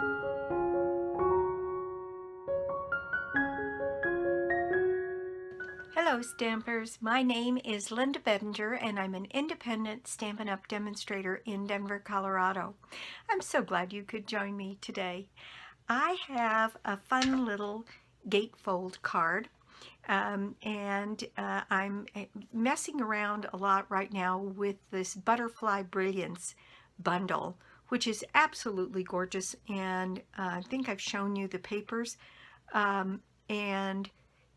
Hello Stampers, my name is Linda Bedinger and I'm an independent Stampin' Up! Demonstrator in Denver, Colorado. I'm so glad you could join me today. I have a fun little gatefold card and I'm messing around a lot right now with this Butterfly Brilliance bundle, which is absolutely gorgeous, and I think I've shown you the papers, and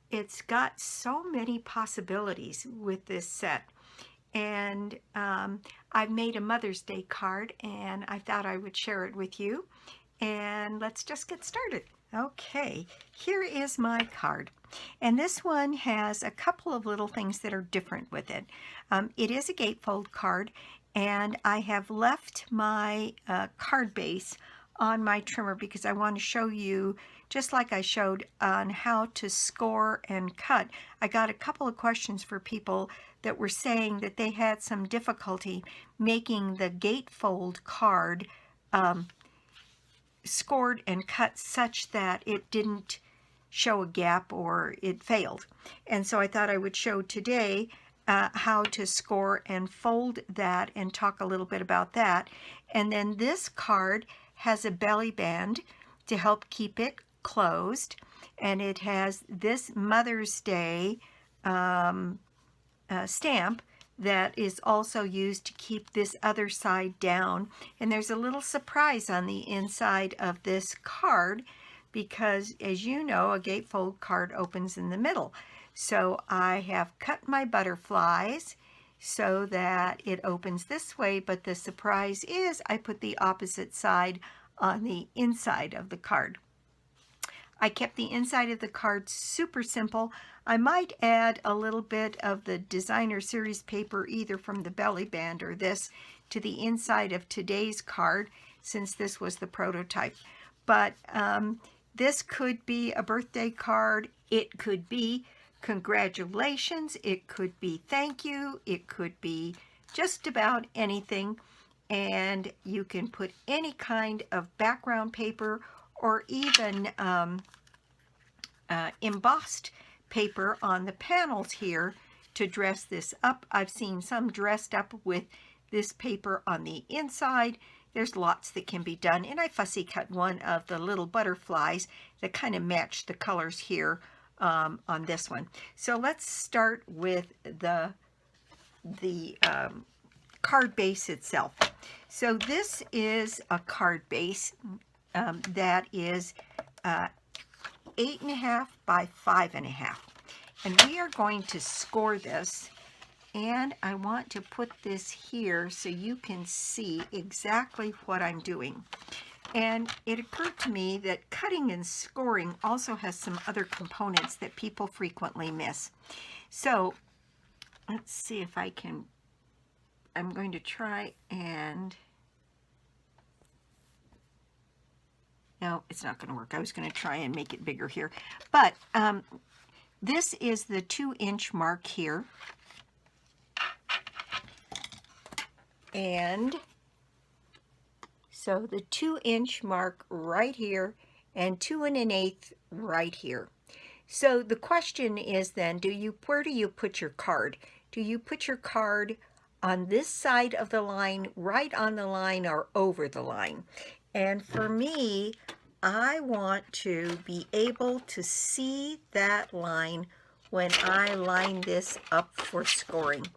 it's got so many possibilities with this set. And I've made a Mother's Day card and I thought I would share it with you. And let's just get started. Okay, here is my card. And this one has a couple of little things that are different with it. It is a gatefold card, and I have left my card base on my trimmer because I want to show you, just like I showed on how to score and cut. I got a couple of questions for people that were saying that they had some difficulty making the gatefold card scored and cut such that it didn't show a gap or it failed. And so I thought I would show today how to score and fold that and talk a little bit about that. And then this card has a belly band to help keep it closed, and it has this Mother's Day stamp that is also used to keep this other side down. And there's a little surprise on the inside of this card because, as you know, a gatefold card opens in the middle. So I have cut my butterflies so that it opens this way, but the surprise is I put the opposite side on the inside of the card. I kept the inside of the card super simple. I might add a little bit of the designer series paper, either from the belly band or this, to the inside of today's card, since this was the prototype. But this could be a birthday card. It could be congratulations. It could be thank you. It could be just about anything. And you can put any kind of background paper or even embossed paper on the panels here to dress this up. I've seen some dressed up with this paper on the inside. There's lots that can be done, and I fussy cut one of the little butterflies that kind of match the colors here on this one. So let's start with the card base itself. So this is a card base that is 8.5 by 5.5, and we are going to score this, and I want to put this here so you can see exactly what I'm doing. And it occurred to me that cutting and scoring also has some other components that people frequently miss. So let's see if I can, I'm going to try and, no, it's not going to work. I was going to try and make it bigger here. But this is the 2-inch mark here. And so the 2-inch mark right here and 2 1/8 right here. So the question is then, where do you put your card? Do you put your card on this side of the line, right on the line, or over the line? And for me, I want to be able to see that line when I line this up for scoring.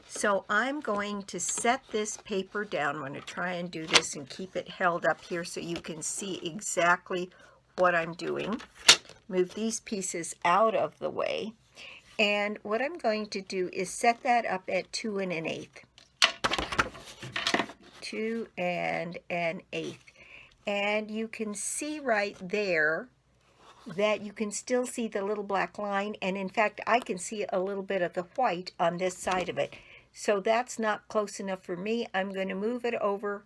So I'm going to set this paper down. I'm going to try and do this and keep it held up here so you can see exactly what I'm doing. Move these pieces out of the way. And what I'm going to do is set that up at 2 1/8. 2 1/8. And you can see right there that you can still see the little black line. And in fact, I can see a little bit of the white on this side of it. So that's not close enough for me. I'm going to move it over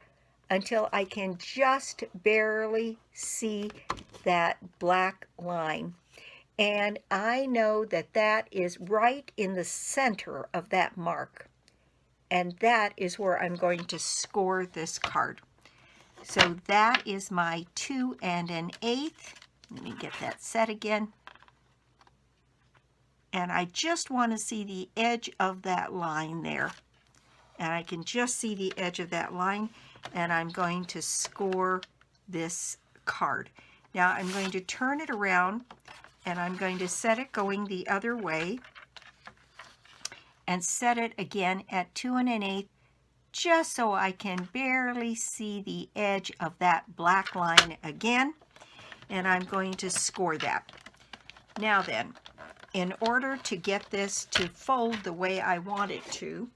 until I can just barely see that black line. And I know that that is right in the center of that mark. And that is where I'm going to score this card. So that is my 2 1/8. Let me get that set again. And I just want to see the edge of that line there. And I can just see the edge of that line, and I'm going to score this card. Now I'm going to turn it around, and I'm going to set it going the other way, and set it again at 2 1/8, just so I can barely see the edge of that black line again, and I'm going to score that. Now then, in order to get this to fold the way I want it to,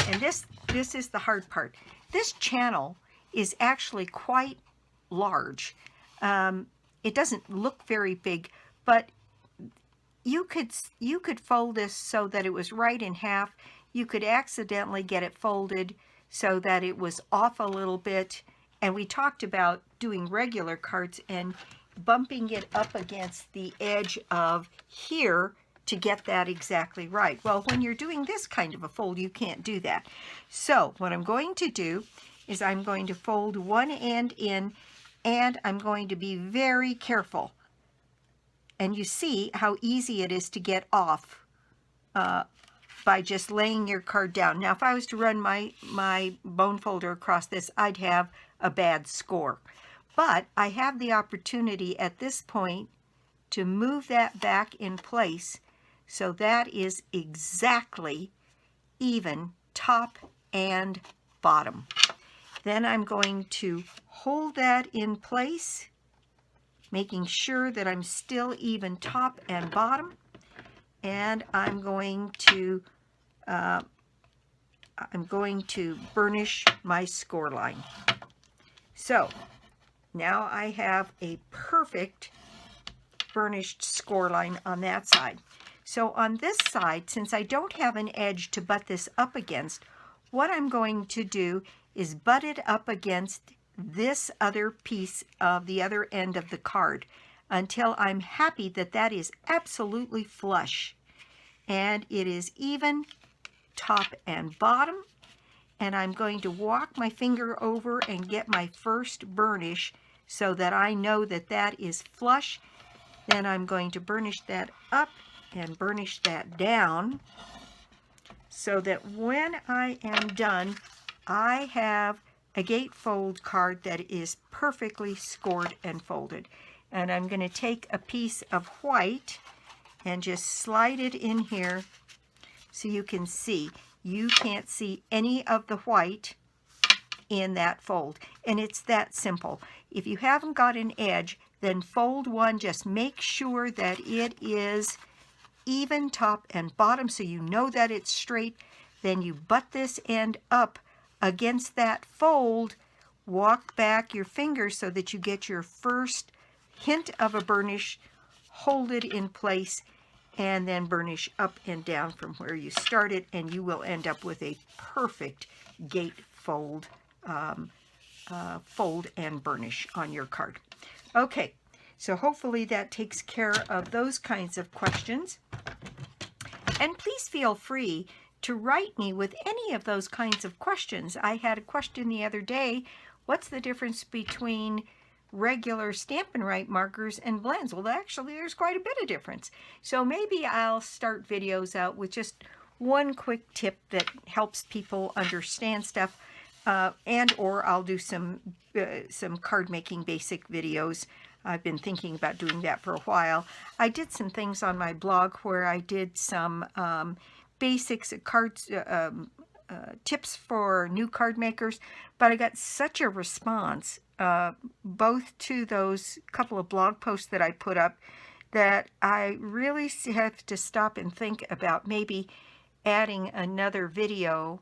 and this is the hard part. This channel is actually quite large. It doesn't look very big, but you could fold this so that it was right in half. You could accidentally get it folded so that it was off a little bit. And we talked about doing regular cards and bumping it up against the edge of here to get that exactly right. Well, when you're doing this kind of a fold, you can't do that. So what I'm going to do is I'm going to fold one end in, and I'm going to be very careful. And you see how easy it is to get off by just laying your card down. Now, if I was to run my bone folder across this, I'd have a bad score. But I have the opportunity at this point to move that back in place, so that is exactly even top and bottom. Then I'm going to hold that in place, making sure that I'm still even top and bottom, and I'm going to burnish my score line. So now I have a perfect burnished score line on that side. So on this side, since I don't have an edge to butt this up against, what I'm going to do is butt it up against this other piece of the other end of the card until I'm happy that that is absolutely flush and it is even top and bottom. And I'm going to walk my finger over and get my first burnish so that I know that that is flush. Then I'm going to burnish that up and burnish that down so that when I am done, I have a gatefold card that is perfectly scored and folded. And I'm going to take a piece of white and just slide it in here so you can see. You can't see any of the white in that fold. And it's that simple. If you haven't got an edge, then fold one. Just make sure that it is even top and bottom so you know that it's straight. Then you butt this end up against that fold. Walk back your fingers so that you get your first hint of a burnish. Hold it in place and then burnish up and down from where you started, and you will end up with a perfect gatefold fold and burnish on your card. Okay, so hopefully that takes care of those kinds of questions. And please feel free to write me with any of those kinds of questions. I had a question the other day, what's the difference between regular Stampin' Right markers and blends? Well, actually, there's quite a bit of difference. So maybe I'll start videos out with just one quick tip that helps people understand stuff, and or I'll do some card making basic videos. I've been thinking about doing that for a while. I did some things on my blog where I did some basics, cards, tips for new card makers, but I got such a response both to those couple of blog posts that I put up that I really have to stop and think about maybe adding another video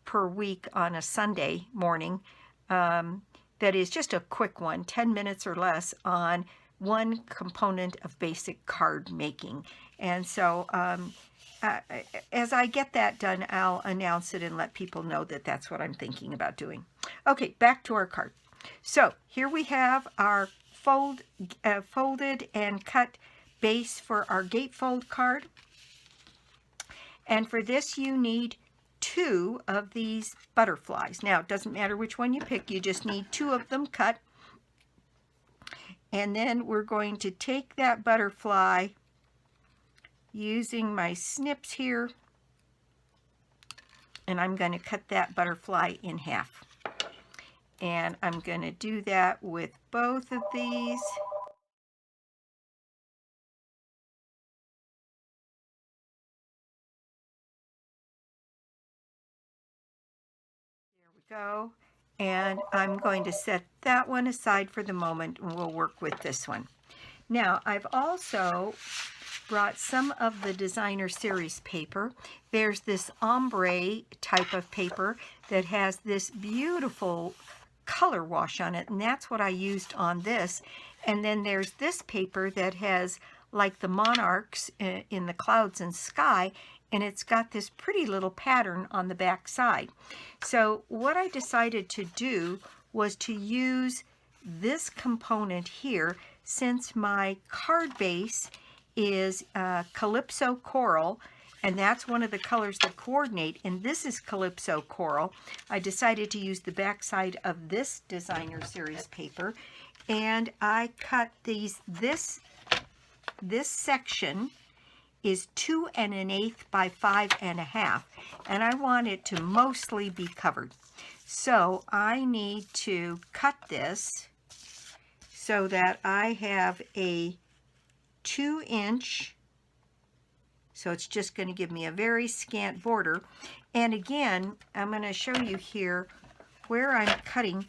per week on a Sunday morning that is just a quick one, 10 minutes or less, on one component of basic card making. And so as I get that done, I'll announce it and let people know that that's what I'm thinking about doing. Okay, back to our card. So here we have our folded and cut base for our gatefold card. And for this you need 2 of these butterflies. Now, it doesn't matter which one you pick, you just need 2 of them cut. And then we're going to take that butterfly using my snips here, and I'm going to cut that butterfly in half. And I'm going to do that with both of these. There we go. And I'm going to set that one aside for the moment, and we'll work with this one. Now, I've also brought some of the designer series paper. There's this ombre type of paper that has this beautiful color wash on it, and that's what I used on this. And then there's this paper that has like the monarchs in the clouds and sky, and it's got this pretty little pattern on the back side. So what I decided to do was to use this component here, since my card base is Calypso Coral, and that's one of the colors that coordinate, and this is Calypso Coral. I decided to use the back side of this designer series paper, and I cut these. This section is 2 1/8 by 5 1/2, and I want it to mostly be covered. So I need to cut this so that I have a 2-inch, so it's just going to give me a very scant border. And again, I'm going to show you here where I'm cutting.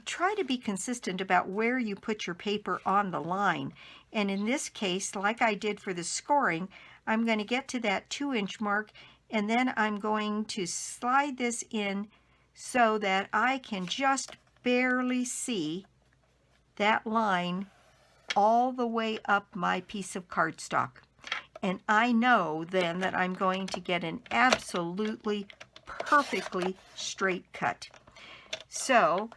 Try to be consistent about where you put your paper on the line. And in this case, like I did for the scoring, I'm going to get to that 2-inch mark, and then I'm going to slide this in so that I can just barely see that line all the way up my piece of cardstock. And I know then that I'm going to get an absolutely perfectly straight cut. So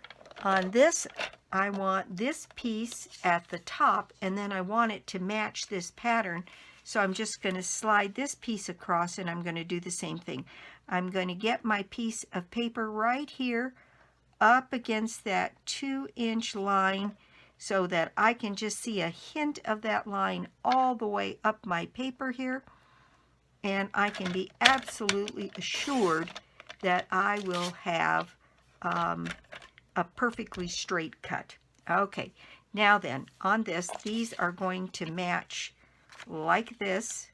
on this, I want this piece at the top, and then I want it to match this pattern. So I'm just going to slide this piece across, and I'm going to do the same thing. I'm going to get my piece of paper right here up against that 2-inch line, so that I can just see a hint of that line all the way up my paper here, and I can be absolutely assured that I will have a perfectly straight cut. Okay, now then, on this, these are going to match like this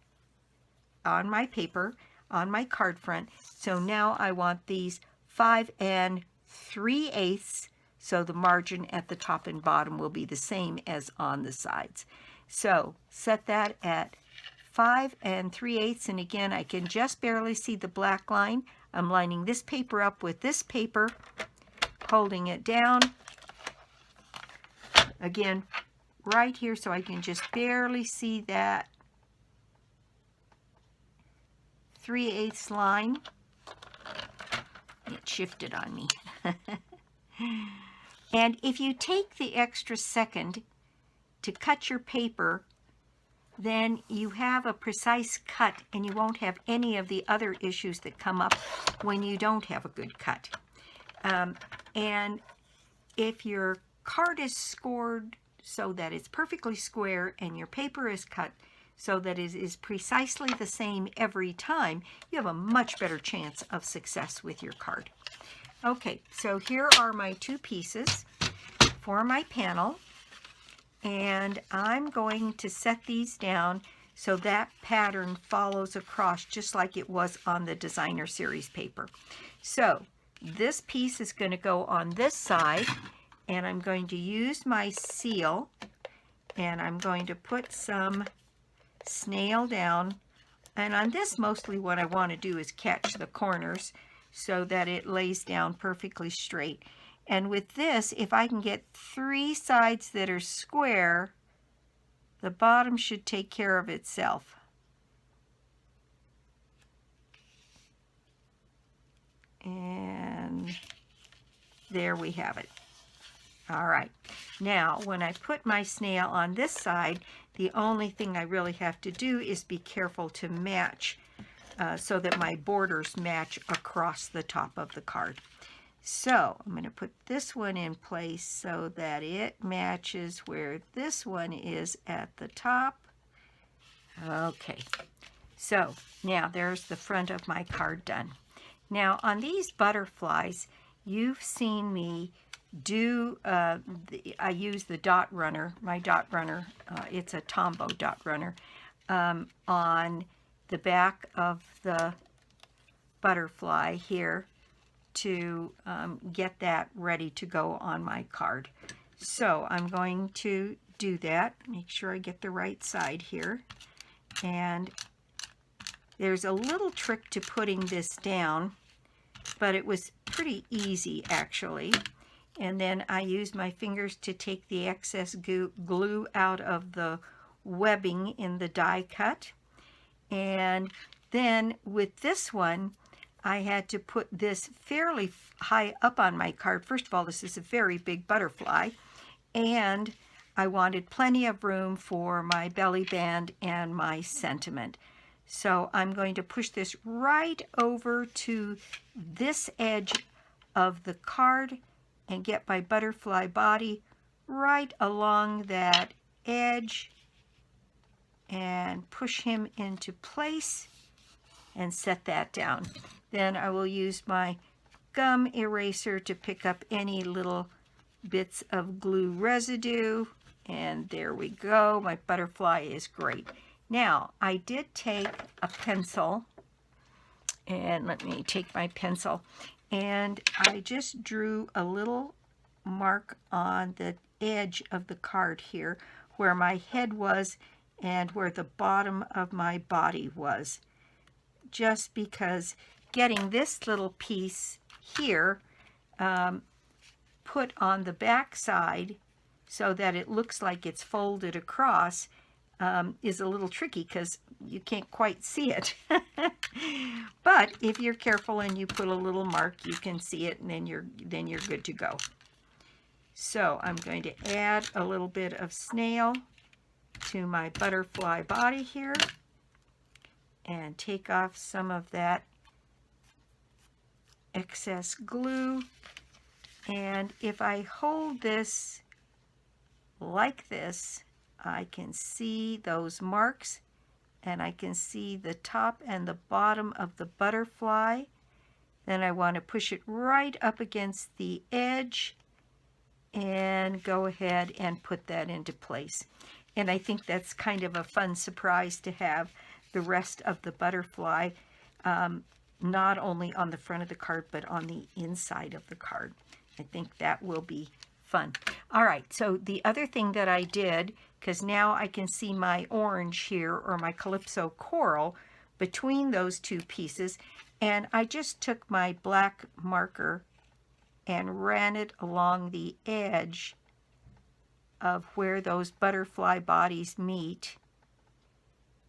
on my paper, on my card front. So now I want these 5 3/8, so the margin at the top and bottom will be the same as on the sides. So set that at 5 3/8, and again, I can just barely see the black line. I'm lining this paper up with this paper, holding it down. Again, right here, so I can just barely see that 3/8 line. It shifted on me. And if you take the extra second to cut your paper, then you have a precise cut, and you won't have any of the other issues that come up when you don't have a good cut. And if your card is scored so that it's perfectly square and your paper is cut so that it is precisely the same every time, you have a much better chance of success with your card. Okay, so here are my 2 pieces for my panel, and I'm going to set these down so that pattern follows across just like it was on the designer series paper. So this piece is going to go on this side, and I'm going to use my seal, and I'm going to put some snail down. And on this, mostly what I want to do is catch the corners so that it lays down perfectly straight. And with this, if I can get 3 sides that are square, the bottom should take care of itself. And there we have it. All right. Now, when I put my snail on this side, the only thing I really have to do is be careful to match so that my borders match across the top of the card. So I'm going to put this one in place so that it matches where this one is at the top. Okay, so now there's the front of my card done. Now on these butterflies, you've seen me do, I use the dot runner, my dot runner, it's a Tombow dot runner, on the back of the butterfly here to get that ready to go on my card. So I'm going to do that, make sure I get the right side here. And there's a little trick to putting this down, but it was pretty easy actually. And then I use my fingers to take the excess glue out of the webbing in the die cut. And then with this one, I had to put this fairly high up on my card. First of all, this is a very big butterfly, and I wanted plenty of room for my belly band and my sentiment. So I'm going to push this right over to this edge of the card and get my butterfly body right along that edge and push him into place and set that down. Then I will use my gum eraser to pick up any little bits of glue residue. And there we go. My butterfly is great. Now, I did take a pencil, and let me take my pencil, and I just drew a little mark on the edge of the card here where my head was and where the bottom of my body was. Just because getting this little piece here put on the back side so that it looks like it's folded across is a little tricky because you can't quite see it. But if you're careful and you put a little mark, you can see it, and then you're good to go. So I'm going to add a little bit of snail to my butterfly body here and take off some of that excess glue. And if I hold this like this, I can see those marks, and I can see the top and the bottom of the butterfly. Then I want to push it right up against the edge and go ahead and put that into place. And I think that's kind of a fun surprise to have the rest of the butterfly not only on the front of the card but on the inside of the card. I think that will be fun. All right, so the other thing that I did, because now I can see my orange here, or my Calypso Coral, between those two pieces, and I just took my black marker and ran it along the edge of where those butterfly bodies meet,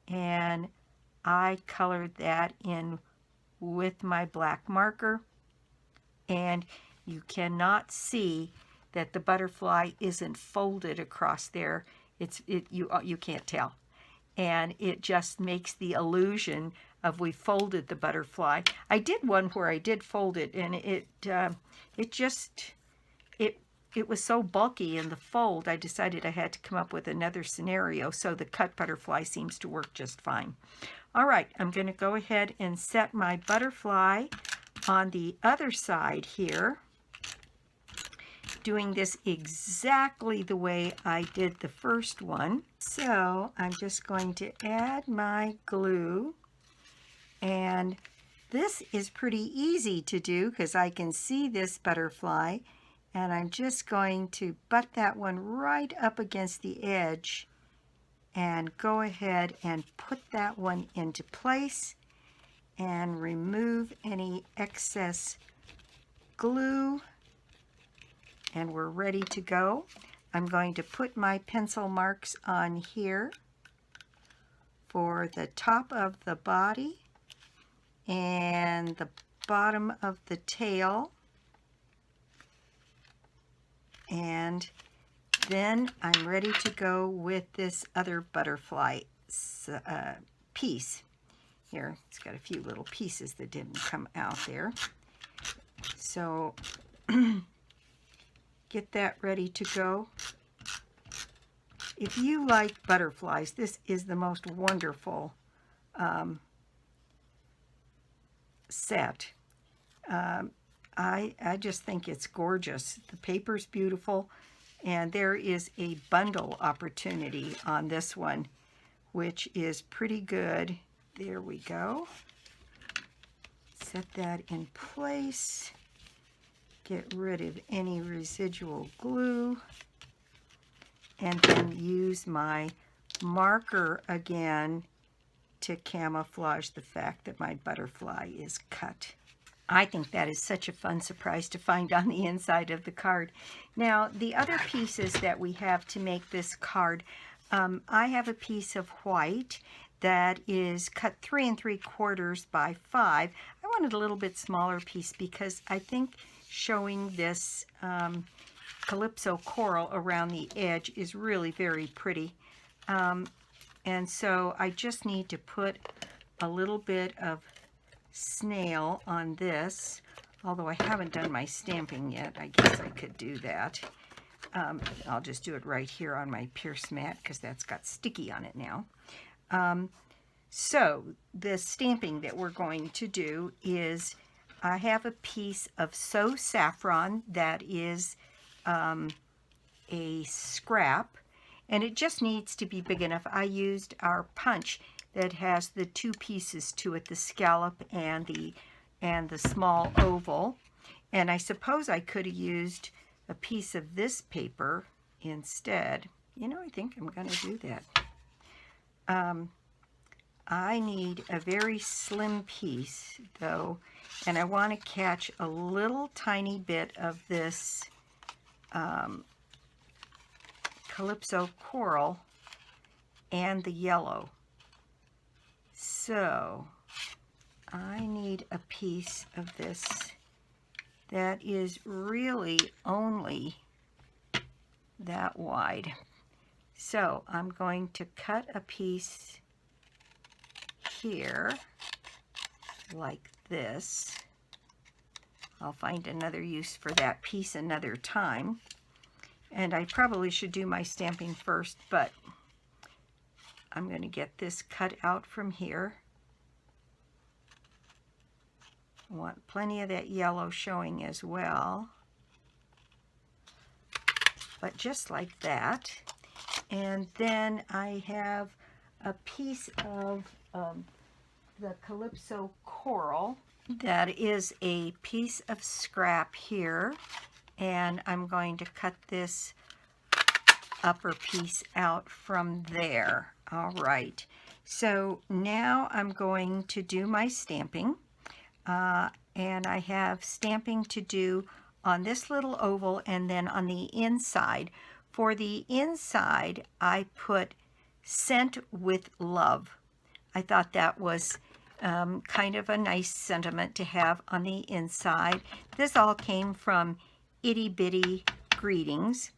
and I colored that in with my black marker. And you cannot see that the butterfly isn't folded across there. You can't tell, and it just makes the illusion of we folded the butterfly. I did one where I did fold it, and it was so bulky in the fold, I decided I had to come up with another scenario, so the cut butterfly seems to work just fine. All right, I'm going to go ahead and set my butterfly on the other side here, doing this exactly the way I did the first one. So I'm just going to add my glue, and this is pretty easy to do because I can see this butterfly, and I'm just going to butt that one right up against the edge and go ahead and put that one into place and remove any excess glue, and we're ready to go. I'm going to put my pencil marks on here for the top of the body and the bottom of the tail, and then I'm ready to go with this other butterfly piece. Here, it's got a few little pieces that didn't come out there. So get that ready to go. If you like butterflies, this is the most wonderful set. I just think it's gorgeous. The paper's beautiful, and there is a bundle opportunity on this one, which is pretty good. There we go. Set that in place. Get rid of any residual glue, and then use my marker again to camouflage the fact that my butterfly is cut. I think that is such a fun surprise to find on the inside of the card. Now, the other pieces that we have to make this card, I have a piece of white that is cut 3 3/4 by 5. I wanted a little bit smaller piece because I think showing this Calypso coral around the edge is really very pretty. And so I just need to put a little bit of snail on this, although I haven't done my stamping yet. I guess I could do that. I'll just do it right here on my Pierce mat because that's got sticky on it now. So the stamping that we're going to do is, I have a piece of So Saffron that is a scrap, and it just needs to be big enough. I used our punch that has the 2 pieces to it, the scallop and the small oval. And I suppose I could have used a piece of this paper instead. You know, I think I'm going to do that. I need a very slim piece, though, and I want to catch a little tiny bit of this Calypso coral and the yellow. So I need a piece of this that is really only that wide. So I'm going to cut a piece here like this. I'll find another use for that piece another time. And I probably should do my stamping first, but I'm going to get this cut out from here. I want plenty of that yellow showing as well. But just like that. And then I have a piece of the Calypso coral that is a piece of scrap here, and I'm going to cut this upper piece out from there. All right, so now I'm going to do my stamping, and I have stamping to do on this little oval and then on the inside. For the inside, I put Scent with Love. I thought that was kind of a nice sentiment to have on the inside. This all came from Itty Bitty Greetings.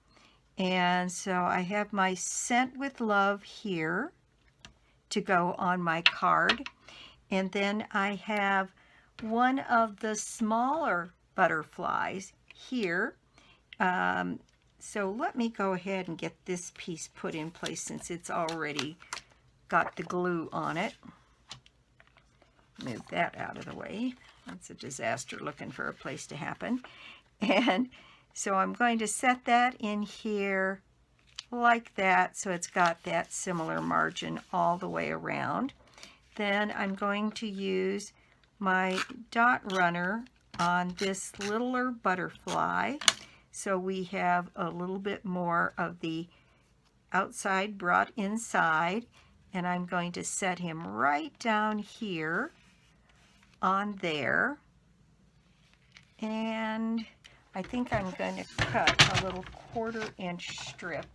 And so I have my Scent with Love here to go on my card. And then I have one of the smaller butterflies here. So let me go ahead and get this piece put in place since it's already got the glue on it. Move that out of the way. That's a disaster looking for a place to happen. And so I'm going to set that in here like that, so it's got that similar margin all the way around. Then I'm going to use my dot runner on this littler butterfly, so we have a little bit more of the outside brought inside, and I'm going to set him right down here on there. And I think I'm going to cut a little 1/4 inch strip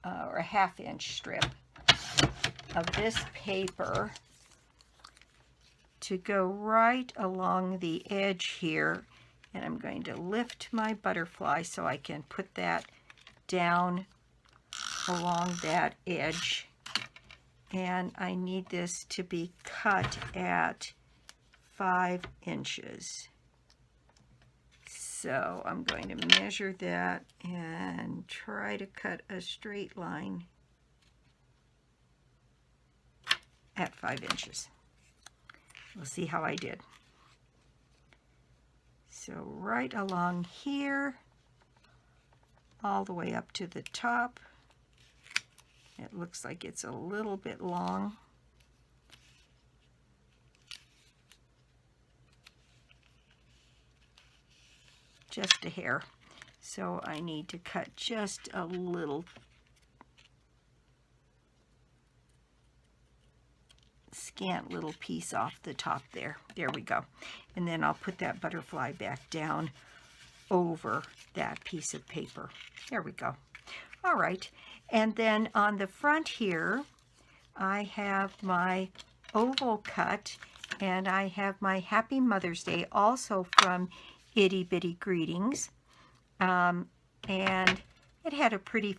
or a 1/2 inch strip of this paper to go right along the edge here, and I'm going to lift my butterfly so I can put that down along that edge. and I need this to be cut at 5 inches. So I'm going to measure that and try to cut a straight line at 5 inches. We'll see how I did. So right along here, all the way up to the top. It looks like it's a little bit long. Just a hair. So I need to cut just a little scant little piece off the top there. There we go. And then I'll put that butterfly back down over that piece of paper. There we go. All right. And then on the front here, I have my oval cut, and I have my Happy Mother's Day, also from Itty Bitty Greetings. And it had a pretty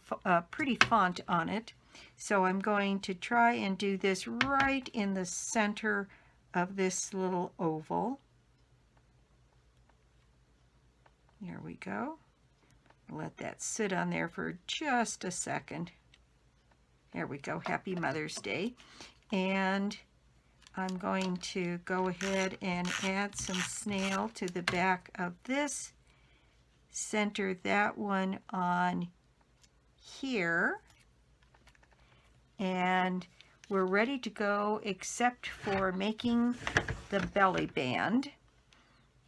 font on it. So I'm going to try and do this right in the center of this little oval. There we go. Let that sit on there for just a second. There we go, Happy Mother's Day. And I'm going to go ahead and add some snail to the back of this. Center that one on here. And we're ready to go except for making the belly band.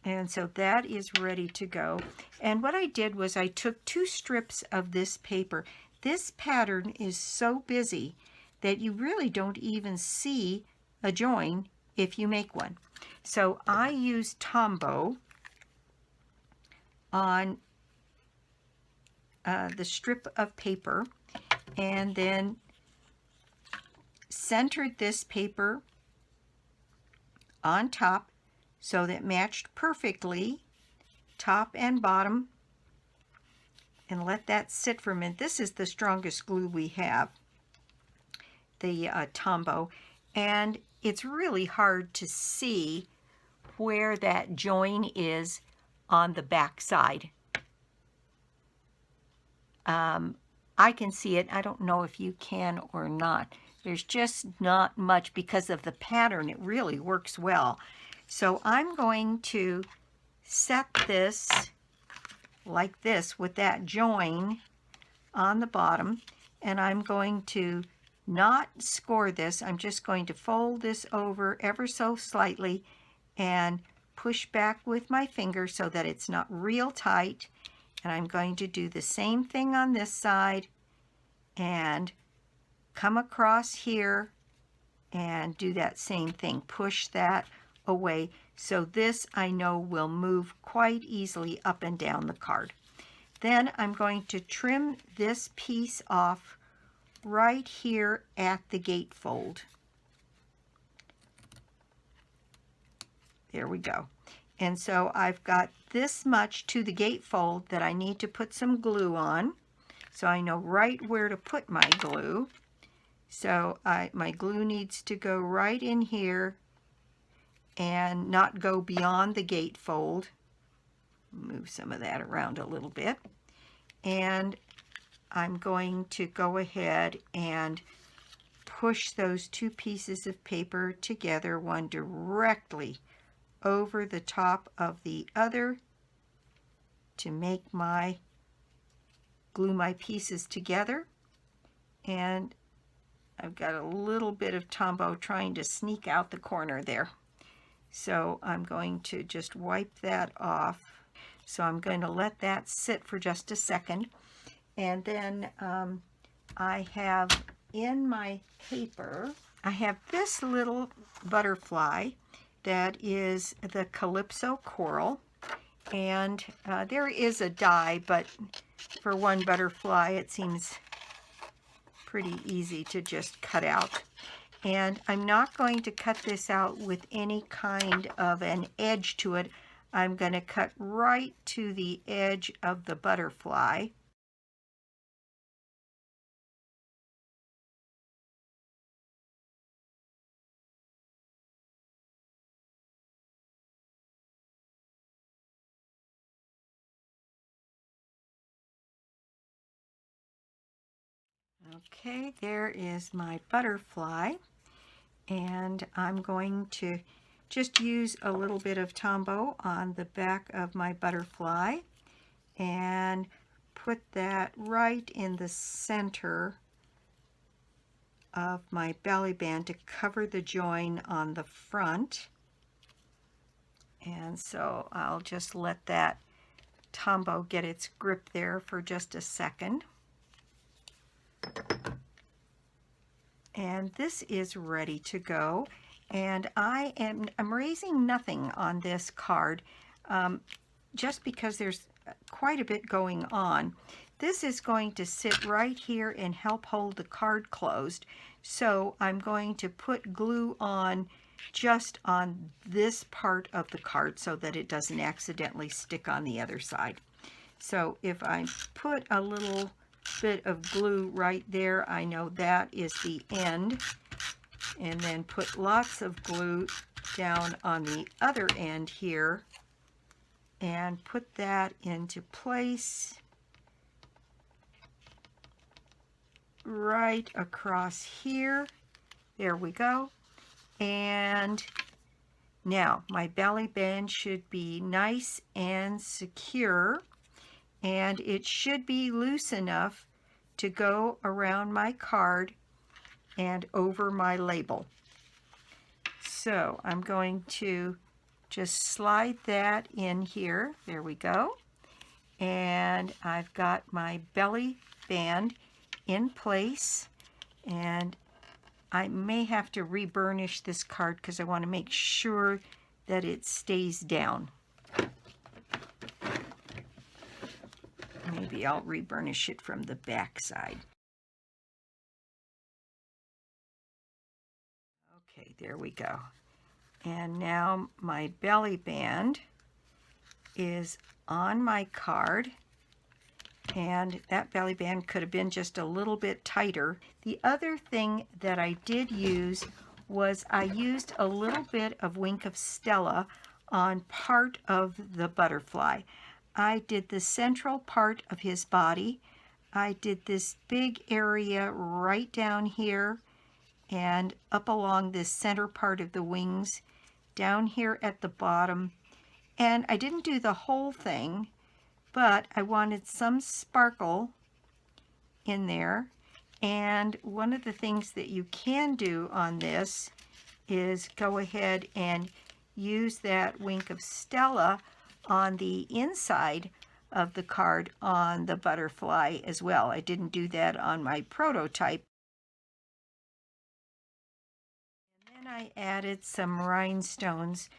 And so that is ready to go. And what I did was I took 2 strips of this paper. This pattern is so busy that you really don't even see a join if you make one. So I use Tombow on the strip of paper, and then centered this paper on top so that matched perfectly top and bottom, and let that sit for a minute. This is the strongest glue we have, the Tombow, and it's really hard to see where that join is on the back side. I can see it. I don't know if you can or not. There's just not much because of the pattern. It really works well. So I'm going to set this like this with that join on the bottom, and I'm going to not score this. I'm just going to fold this over ever so slightly and push back with my finger so that it's not real tight. And I'm going to do the same thing on this side and come across here and do that same thing. Push that away. So this, I know, will move quite easily up and down the card. Then I'm going to trim this piece off right here at the gatefold. There we go. And so I've got this much to the gatefold that I need to put some glue on. So I know right where to put my glue. So my glue needs to go right in here and not go beyond the gatefold. Move some of that around a little bit. And I'm going to go ahead and push those 2 pieces of paper together, one directly over the top of the other, to make my glue my pieces together. And I've got a little bit of Tombow trying to sneak out the corner there. So I'm going to just wipe that off. So I'm going to let that sit for just a second. And then I have in my paper, I have this little butterfly that is the Calypso Coral. And there is a die, but for one butterfly it seems pretty easy to just cut out. And I'm not going to cut this out with any kind of an edge to it. I'm going to cut right to the edge of the butterfly. Okay, there is my butterfly, and I'm going to just use a little bit of Tombow on the back of my butterfly and put that right in the center of my belly band to cover the join on the front. And so I'll just let that Tombow get its grip there for just a second. And this is ready to go. And I'm raising nothing on this card just because there's quite a bit going on. This is going to sit right here and help hold the card closed. So I'm going to put glue on just on this part of the card so that it doesn't accidentally stick on the other side. So if I put a little bit of glue right there, I know that is the end. And then put lots of glue down on the other end here and put that into place right across here. There we go. And now my belly band should be nice and secure, and it should be loose enough to go around my card and over my label. So I'm going to just slide that in here. There we go. And I've got my belly band in place, and I may have to reburnish this card because I want to make sure that it stays down. Maybe I'll reburnish it from the back side. Okay, there we go. And now my belly band is on my card, and that belly band could have been just a little bit tighter. The other thing that I did use was I used a little bit of Wink of Stella on part of the butterfly. I did the central part of his body. I did this big area right down here and up along this center part of the wings, down here at the bottom. And I didn't do the whole thing, but I wanted some sparkle in there. And one of the things that you can do on this is go ahead and use that Wink of Stella on the inside of the card on the butterfly as well. I didn't do that on my prototype. And then I added some rhinestones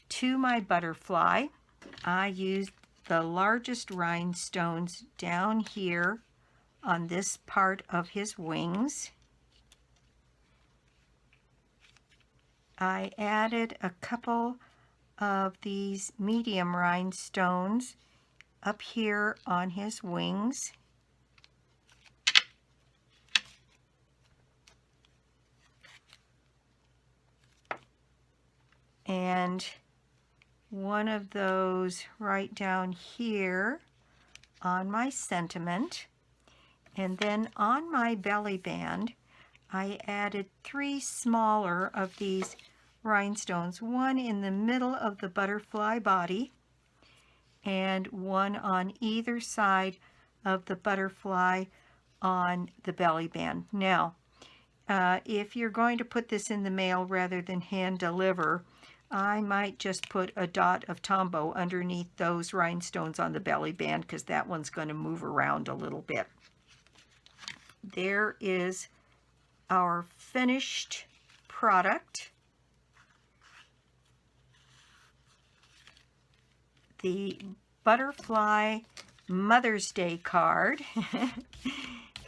to my butterfly. I used the largest rhinestones down here on this part of his wings. I added a couple of these medium rhinestones up here on his wings. And one of those right down here on my sentiment. And then on my belly band, I added 3 smaller of these rhinestones, one in the middle of the butterfly body and one on either side of the butterfly on the belly band. Now, if you're going to put this in the mail rather than hand deliver, I might just put a dot of Tombow underneath those rhinestones on the belly band because that one's going to move around a little bit. There is our finished product. The Butterfly Mother's Day card.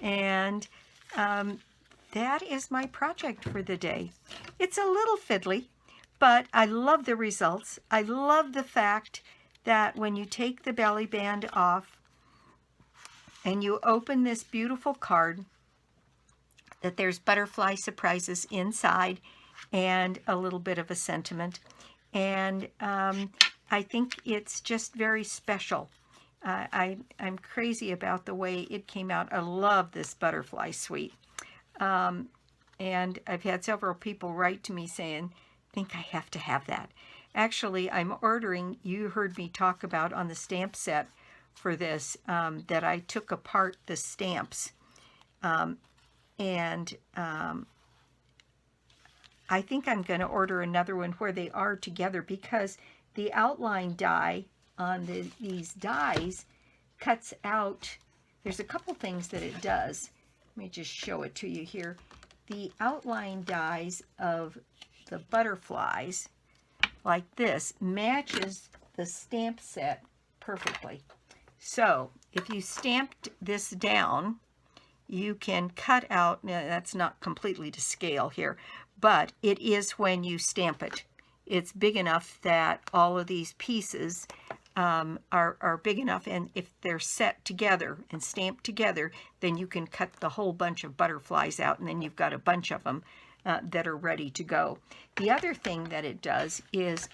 And that is my project for the day. It's a little fiddly, but I love the results. I love the fact that when you take the belly band off and you open this beautiful card, that there's butterfly surprises inside and a little bit of a sentiment. And I think it's just very special. I'm crazy about the way it came out. I love this butterfly suite. And I've had several people write to me saying, I think I have to have that. Actually, I'm ordering, you heard me talk about on the stamp set for this, that I took apart the stamps. And I think I'm going to order another one where they are together, because the outline die on these dies cuts out. There's a couple things that it does. Let me just show it to you here. The outline dies of the butterflies, like this, matches the stamp set perfectly. So if you stamped this down, you can cut out, now that's not completely to scale here, but it is when you stamp it. It's big enough that all of these pieces are big enough, and if they're set together and stamped together, then you can cut the whole bunch of butterflies out, and then you've got a bunch of them that are ready to go. The other thing that it does is,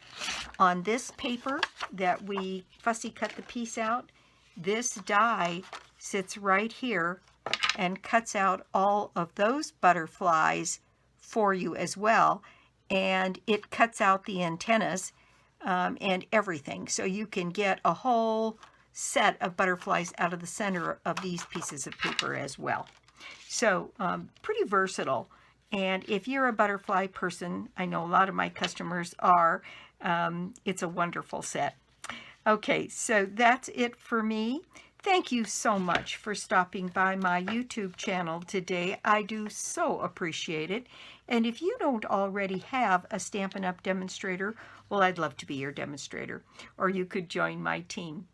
on this paper that we fussy cut the piece out, this die sits right here and cuts out all of those butterflies for you as well, and it cuts out the antennas and everything, so you can get a whole set of butterflies out of the center of these pieces of paper as well. So pretty versatile. And if you're a butterfly person, I know a lot of my customers are, it's a wonderful set. Okay, so that's it for me. Thank you so much for stopping by my YouTube channel today. I do so appreciate it. And if you don't already have a Stampin' Up! Demonstrator, well, I'd love to be your demonstrator, or you could join my team.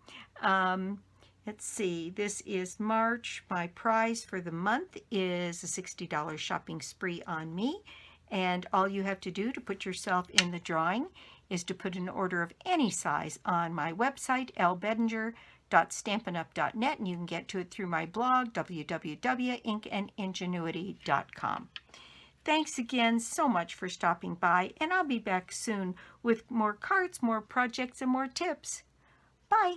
Let's see, this is March. My prize for the month is a $60 shopping spree on me. And all you have to do to put yourself in the drawing is to put an order of any size on my website, lbedinger.stampinup.net, and you can get to it through my blog, www.inkandingenuity.com. Thanks again so much for stopping by, and I'll be back soon with more cards, more projects, and more tips. Bye!